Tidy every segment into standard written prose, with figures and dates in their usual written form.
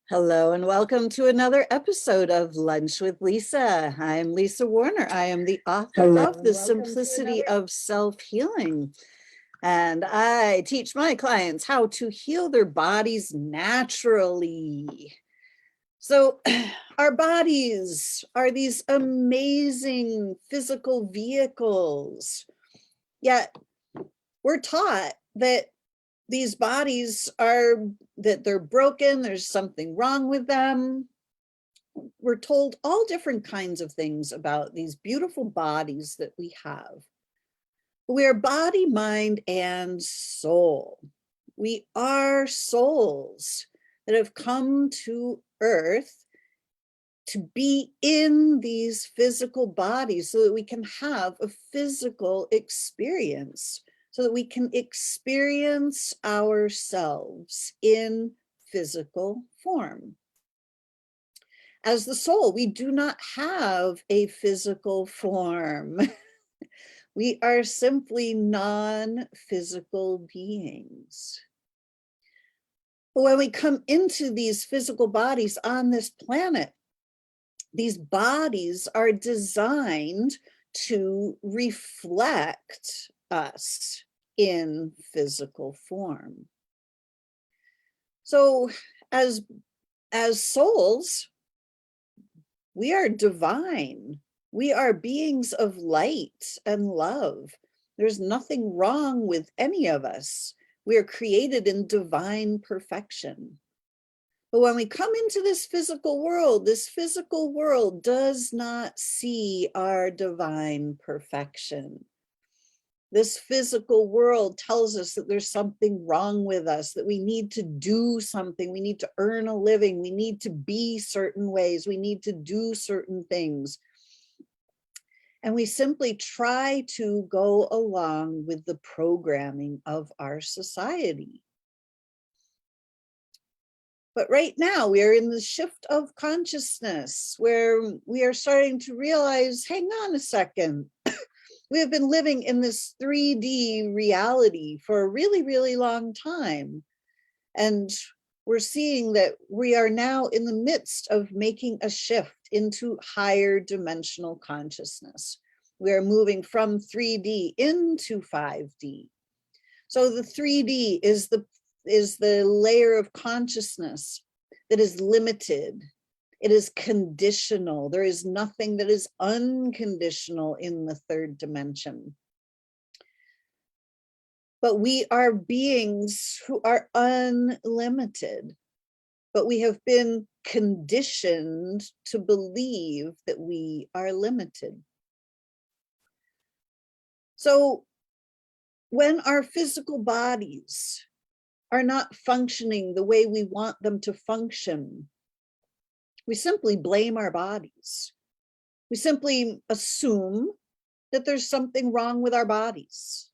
Hello and welcome to another episode of Lunch with Lisa. I'm Lisa Warner. I am the author of The Simplicity of Self-Healing. And I teach my clients how to heal their bodies naturally. So our bodies are these amazing physical vehicles. Yet we're taught that these bodies they're broken, there's something wrong with them. We're told all different kinds of things about these beautiful bodies that we have. We are body, mind, and soul. We are souls that have come to earth to be in these physical bodies so that we can have a physical experience, so that we can experience ourselves in physical form. As the soul, we do not have a physical form. We are simply non-physical beings. But when we come into these physical bodies on this planet, these bodies are designed to reflect us in physical form. So as souls, we are divine. We are beings of light and love. There's nothing wrong with any of us. We are created in divine perfection. But when we come into this physical world does not see our divine perfection. This physical world tells us that there's something wrong with us, that we need to do something, we need to earn a living, we need to be certain ways, we need to do certain things. And we simply try to go along with the programming of our society. But right now we are in the shift of consciousness where we are starting to realize, hang on a second, we have been living in this 3D reality for a really, really long time. And we're seeing that we are now in the midst of making a shift into higher dimensional consciousness. We are moving from 3D into 5D. So the 3D is the layer of consciousness that is limited. It is conditional. There is nothing that is unconditional in the third dimension. But we are beings who are unlimited. But we have been conditioned to believe that we are limited. So when our physical bodies are not functioning the way we want them to function, we simply blame our bodies. We simply assume that there's something wrong with our bodies.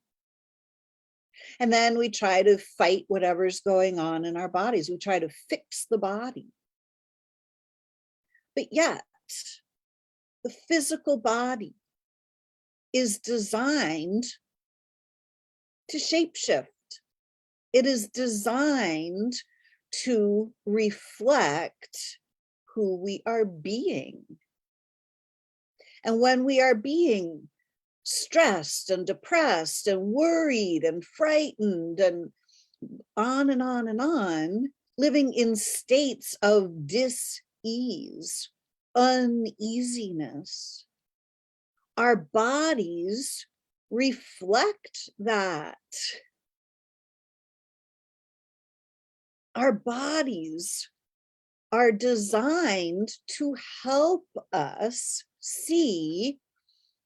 And then we try to fight whatever's going on in our bodies. We try to fix the body. But yet, the physical body is designed to shapeshift. It is designed to reflect who we are being. And when we are being stressed and depressed and worried and frightened and on and on and on, living in states of dis-ease, uneasiness, our bodies reflect that. Our bodies are designed to help us see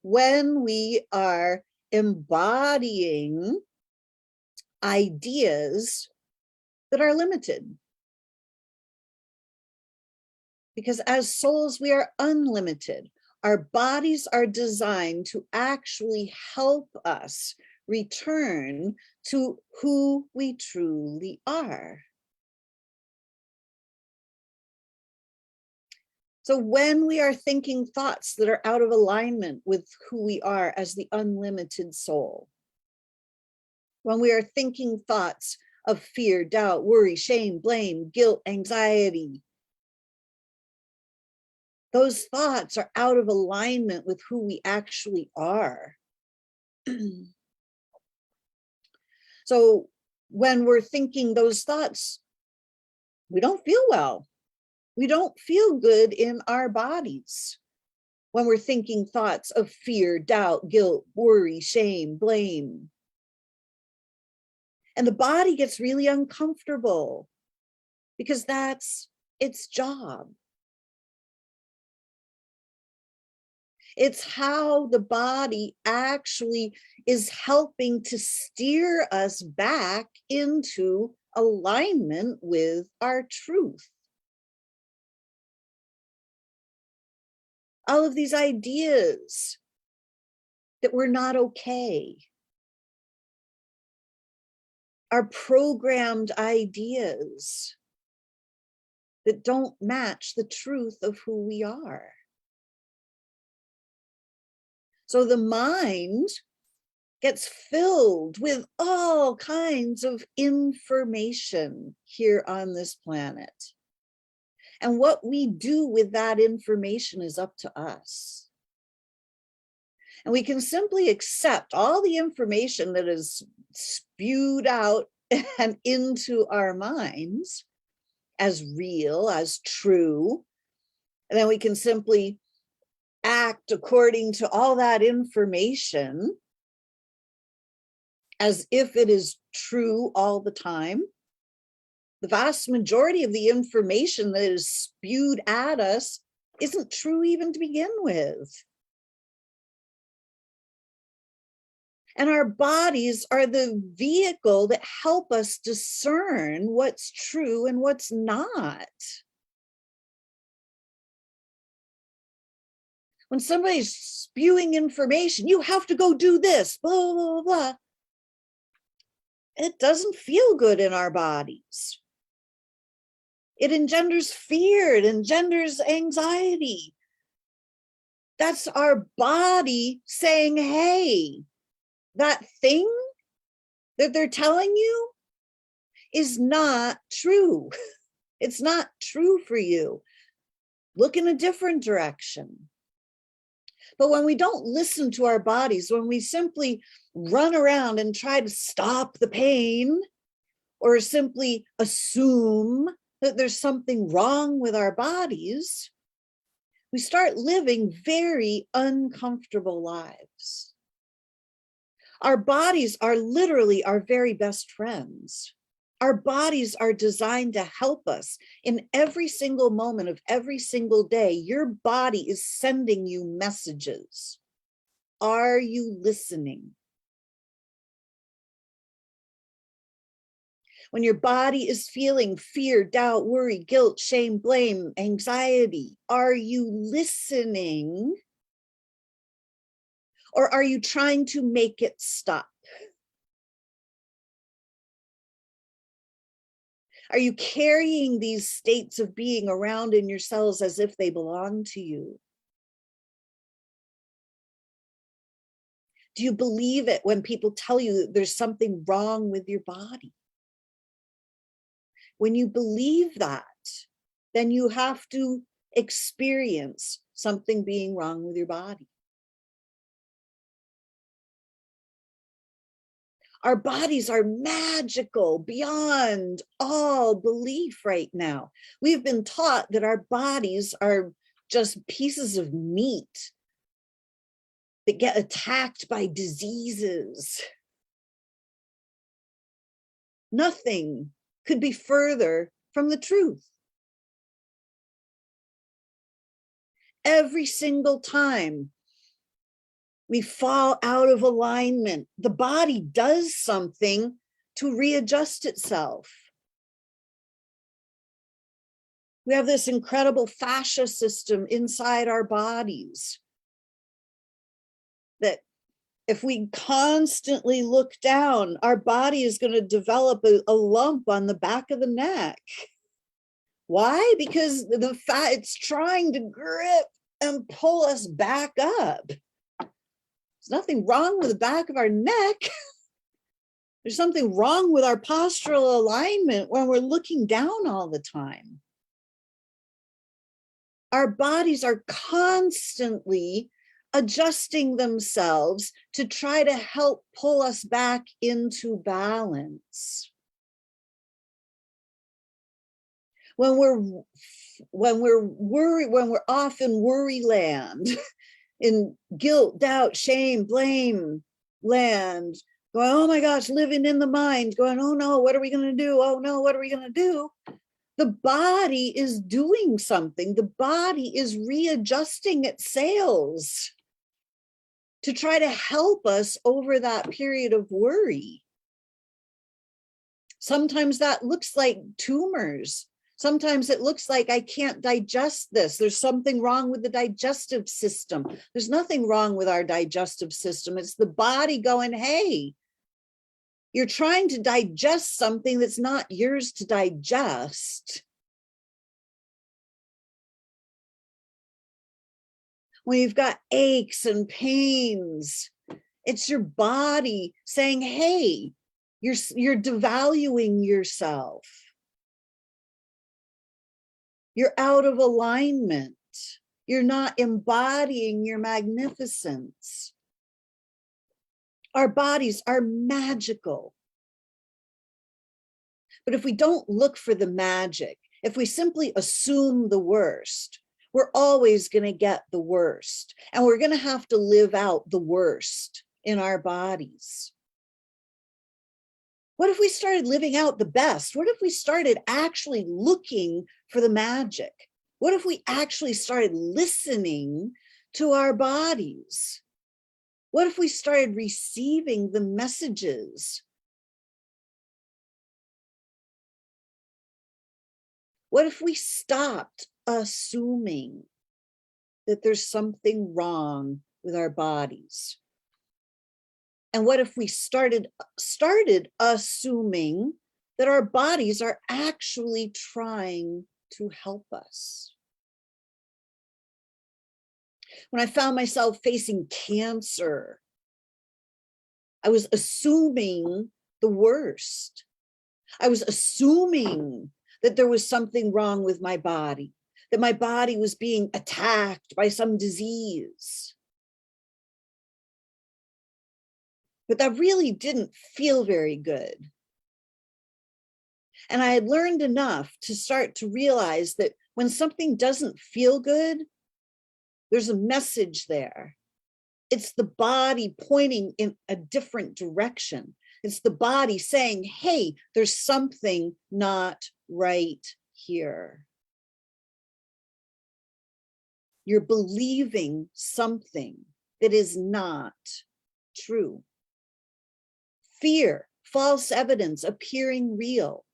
when we are embodying ideas that are limited. Because as souls, we are unlimited. Our bodies are designed to actually help us return to who we truly are. So when we are thinking thoughts that are out of alignment with who we are as the unlimited soul, when we are thinking thoughts of fear, doubt, worry, shame, blame, guilt, anxiety, those thoughts are out of alignment with who we actually are. So when we're thinking those thoughts, we don't feel well. We don't feel good in our bodies when we're thinking thoughts of fear, doubt, guilt, worry, shame, blame. And the body gets really uncomfortable because that's its job. It's how the body actually is helping to steer us back into alignment with our truth. All of these ideas that we're not okay are programmed ideas that don't match the truth of who we are. So the mind gets filled with all kinds of information here on this planet. And what we do with that information is up to us. And we can simply accept all the information that is spewed out and into our minds as real, as true. And then we can simply act according to all that information as if it is true all the time. The vast majority of the information that is spewed at us isn't true even to begin with. And our bodies are the vehicle that help us discern what's true and what's not. When somebody's spewing information, you have to go do this, blah, blah, blah, blah. It doesn't feel good in our bodies. It engenders fear, it engenders anxiety. That's our body saying, hey, that thing that they're telling you is not true. It's not true for you. Look in a different direction. But when we don't listen to our bodies, when we simply run around and try to stop the pain, or simply assume that there's something wrong with our bodies, we start living very uncomfortable lives. Our bodies are literally our very best friends. Our bodies are designed to help us in every single moment of every single day. Your body is sending you messages. Are you listening? When your body is feeling fear, doubt, worry, guilt, shame, blame, anxiety, are you listening? Or are you trying to make it stop? Are you carrying these states of being around in your cells as if they belong to you? Do you believe it when people tell you that there's something wrong with your body? When you believe that, then you have to experience something being wrong with your body. Our bodies are magical beyond all belief right now. We've been taught that our bodies are just pieces of meat that get attacked by diseases. Nothing could be further from the truth. Every single time we fall out of alignment, the body does something to readjust itself. We have this incredible fascia system inside our bodies that if we constantly look down, our body is going to develop a lump on the back of the neck. Why? Because it's trying to grip and pull us back up. There's nothing wrong with the back of our neck. There's something wrong with our postural alignment when we're looking down all the time. Our bodies are constantly adjusting themselves to try to help pull us back into balance. When we're off in worry land, in guilt, doubt, shame, blame land, going, oh my gosh, living in the mind, going, oh no, what are we going to do? Oh no, what are we going to do? The body is doing something. The body is readjusting its sails to try to help us over that period of worry. Sometimes that looks like tumors. Sometimes it looks like I can't digest this. There's something wrong with the digestive system. There's nothing wrong with our digestive system. It's the body going, hey, you're trying to digest something that's not yours to digest. When you've got aches and pains, it's your body saying, hey, you're devaluing yourself. You're out of alignment. You're not embodying your magnificence. Our bodies are magical. But if we don't look for the magic, if we simply assume the worst, we're always going to get the worst. And we're going to have to live out the worst in our bodies. What if we started living out the best? What if we started actually looking for the magic? What if we actually started listening to our bodies? What if we started receiving the messages? What if we stopped assuming that there's something wrong with our bodies? And what if we started assuming that our bodies are actually trying to help us? When I found myself facing cancer, I was assuming the worst. I was assuming that there was something wrong with my body, that my body was being attacked by some disease. But that really didn't feel very good. And I had learned enough to start to realize that when something doesn't feel good, there's a message there. It's the body pointing in a different direction. It's the body saying, hey, there's something not right here. You're believing something that is not true. Fear, false evidence appearing real.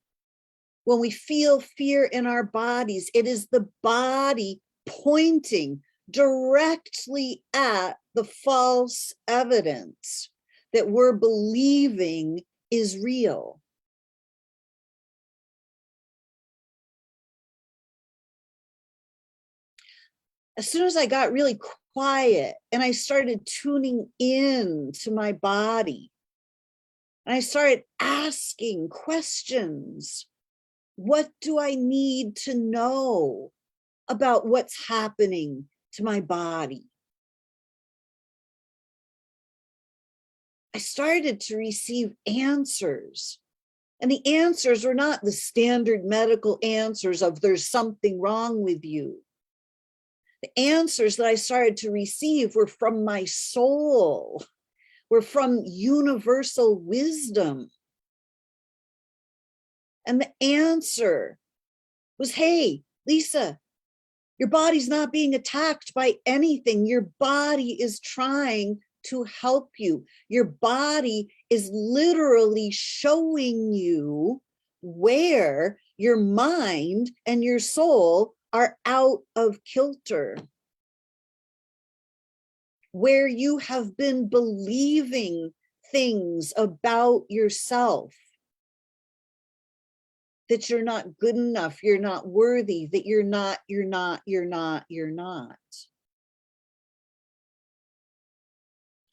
When we feel fear in our bodies, it is the body pointing directly at the false evidence that we're believing is real. As soon as I got really quiet and I started tuning in to my body, and I started asking questions, what do I need to know about what's happening to my body? I started to receive answers. And the answers were not the standard medical answers of there's something wrong with you. The answers that I started to receive were from my soul, were from universal wisdom. And the answer was, hey, Lisa, your body's not being attacked by anything. Your body is trying to help you. Your body is literally showing you where your mind and your soul are out of kilter, where you have been believing things about yourself, that you're not good enough, you're not worthy, that you're not.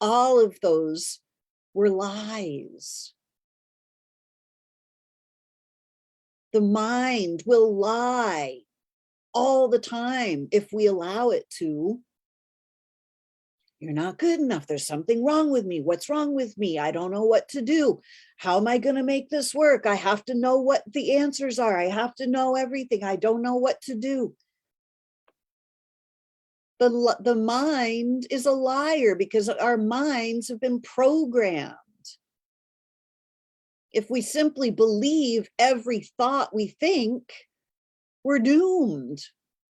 All of those were lies. The mind will lie all the time if we allow it to. You're not good enough. There's something wrong with me. What's wrong with me? I don't know what to do. How am I going to make this work? I have to know what the answers are. I have to know everything. I don't know what to do. The mind is a liar because our minds have been programmed. If we simply believe every thought we think, we're doomed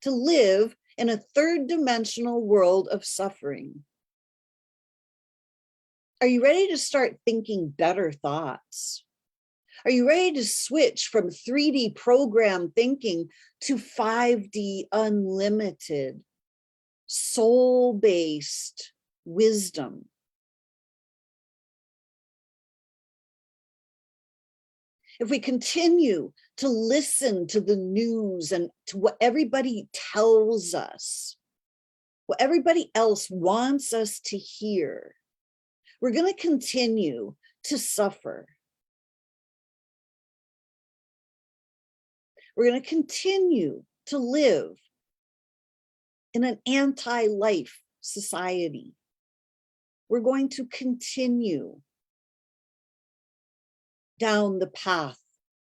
to live in a third dimensional world of suffering. Are you ready to start thinking better thoughts? Are you ready to switch from 3D program thinking to 5D unlimited, soul-based wisdom? If we continue to listen to the news and to what everybody tells us, what everybody else wants us to hear, we're going to continue to suffer. We're going to continue to live in an anti-life society. We're going to continue down the path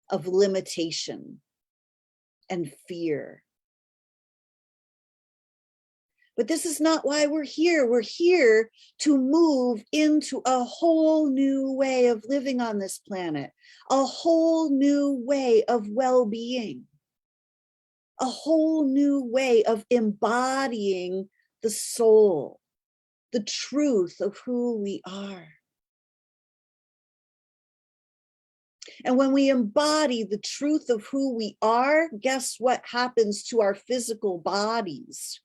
of limitation and fear. But this is not why we're here. We're here to move into a whole new way of living on this planet, a whole new way of well-being, a whole new way of embodying the soul, the truth of who we are. And when we embody the truth of who we are, guess what happens to our physical bodies?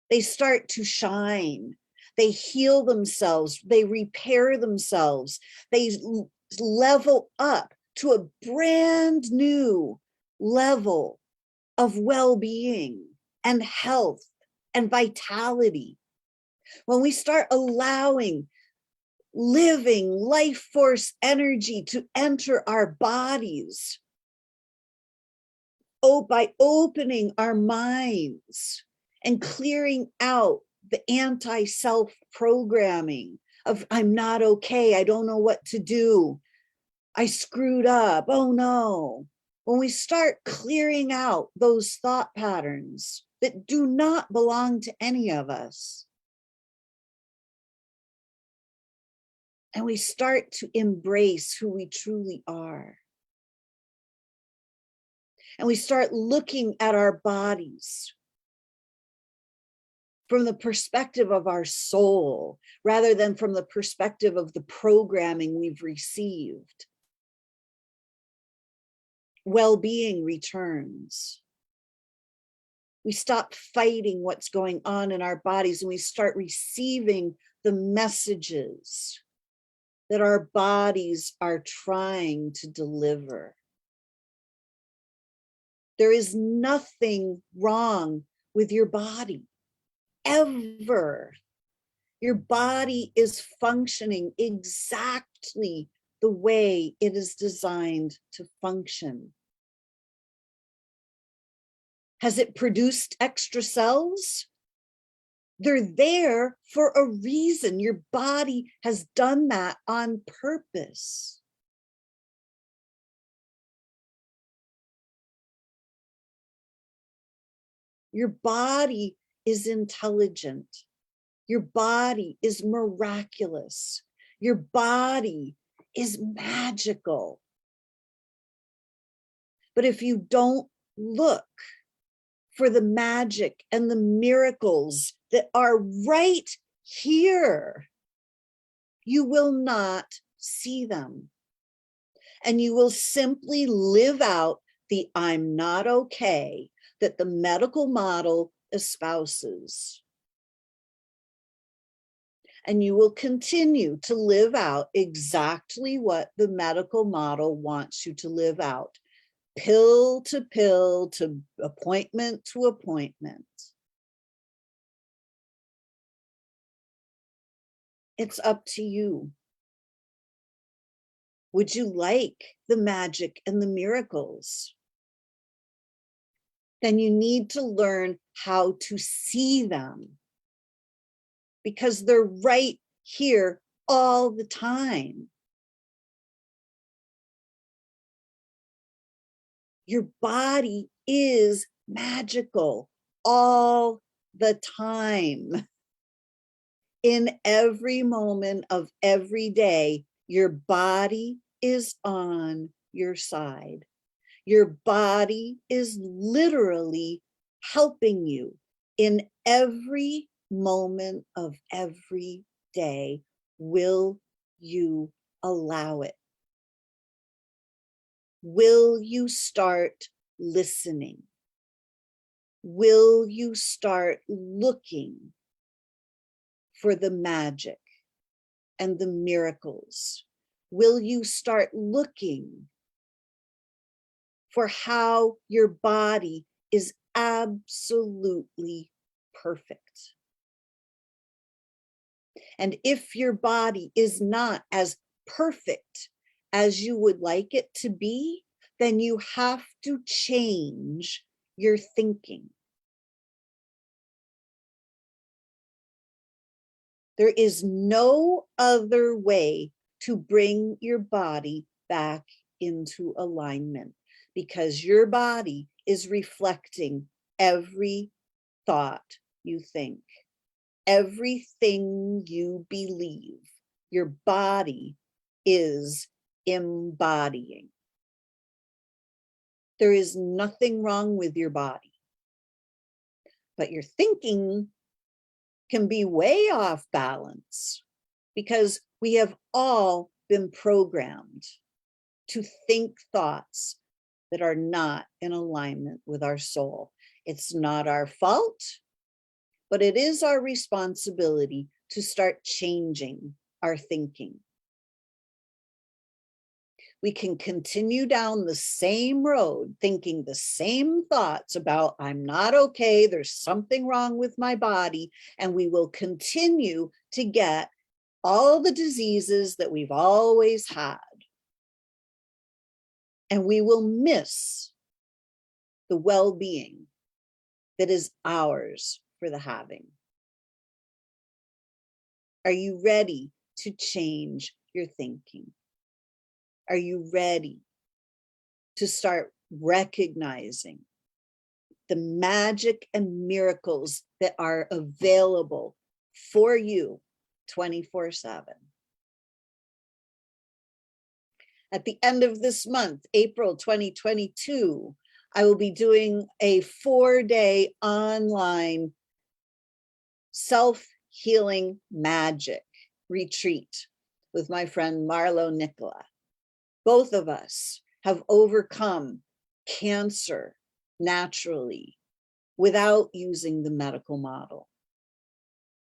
They start to shine. They heal themselves. They repair themselves. They level up to a brand new level of well-being and health and vitality. When we start allowing living life force energy to enter our bodies, by opening our minds and clearing out the anti-self programming of I'm not okay, I don't know what to do, I screwed up, oh no. When we start clearing out those thought patterns that do not belong to any of us, and we start to embrace who we truly are, and we start looking at our bodies from the perspective of our soul, rather than from the perspective of the programming we've received, well-being returns. We stop fighting what's going on in our bodies and we start receiving the messages that our bodies are trying to deliver. There is nothing wrong with your body, ever. Your body is functioning exactly the way it is designed to function. Has it produced extra cells? They're there for a reason. Your body has done that on purpose. Your body is intelligent. Your body is miraculous. Your body is magical. But if you don't look for the magic and the miracles that are right here, you will not see them. And you will simply live out the I'm not okay that the medical model espouses. And you will continue to live out exactly what the medical model wants you to live out. Pill to appointment to appointment. It's up to you. Would you like the magic and the miracles? then you need to learn how to see them, because they're right here all the time. Your body is magical all the time. In every moment of every day, your body is on your side. Your body is literally helping you in every moment of every day. Will you allow it? Will you start listening? Will you start looking for the magic and the miracles? Will you start looking for how your body is absolutely perfect? And if your body is not as perfect as you would like it to be, then you have to change your thinking. There is no other way to bring your body back into alignment, because your body is reflecting every thought you think, everything you believe. Your body is embodying. There is nothing wrong with your body, but your thinking can be way off balance, because we have all been programmed to think thoughts that are not in alignment with our soul. It's not our fault, but it is our responsibility to start changing our thinking. We can continue down the same road, thinking the same thoughts about, I'm not okay, there's something wrong with my body, and we will continue to get all the diseases that we've always had. And we will miss the well-being that is ours for the having. Are you ready to change your thinking? Are you ready to start recognizing the magic and miracles that are available for you 24/7? At the end of this month, April 2022, I will be doing a 4-day online self-healing magic retreat with my friend Marlo Nikkila. Both of us have overcome cancer naturally without using the medical model,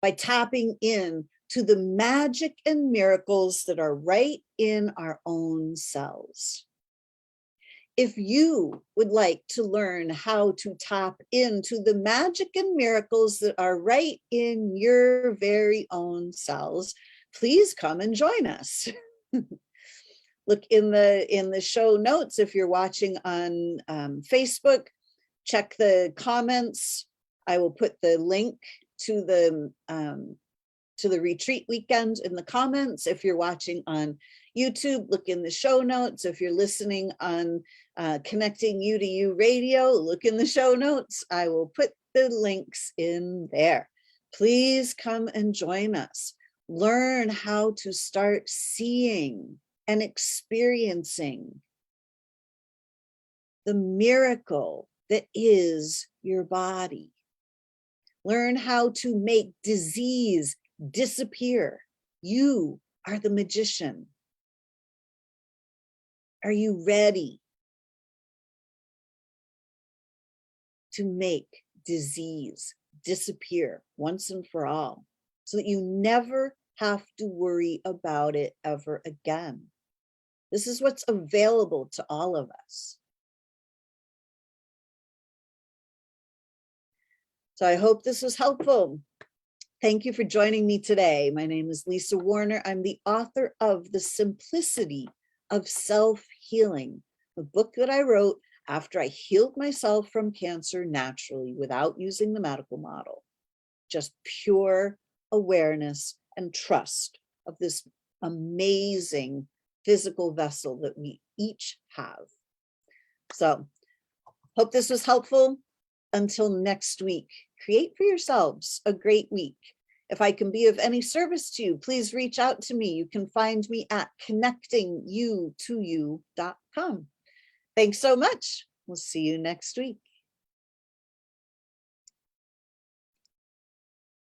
by tapping in to the magic and miracles that are right in our own cells. If you would like to learn how to tap into the magic and miracles that are right in your very own cells, please come and join us. Look in the show notes. If you're watching on Facebook, check the comments. I will put the link to the retreat weekend in the comments. If you're watching on YouTube, look in the show notes. If you're listening on Connecting You to You Radio, look in the show notes. I will put the links in there. Please come and join us. Learn how to start seeing and experiencing the miracle that is your body. Learn how to make disease disappear. You are the magician. Are you ready to make disease disappear once and for all, so that you never have to worry about it ever again? This is what's available to all of us. So I hope this was helpful. Thank you for joining me today. My name is Lisa Warner. I'm the author of The Simplicity of Self-Healing, the book that I wrote after I healed myself from cancer naturally without using the medical model. Just pure awareness and trust of this amazing physical vessel that we each have. So, hope this was helpful. Until next week, create for yourselves a great week. If I can be of any service to you, please reach out to me. You can find me at connectingyoutoyou.com. Thanks so much. We'll see you next week.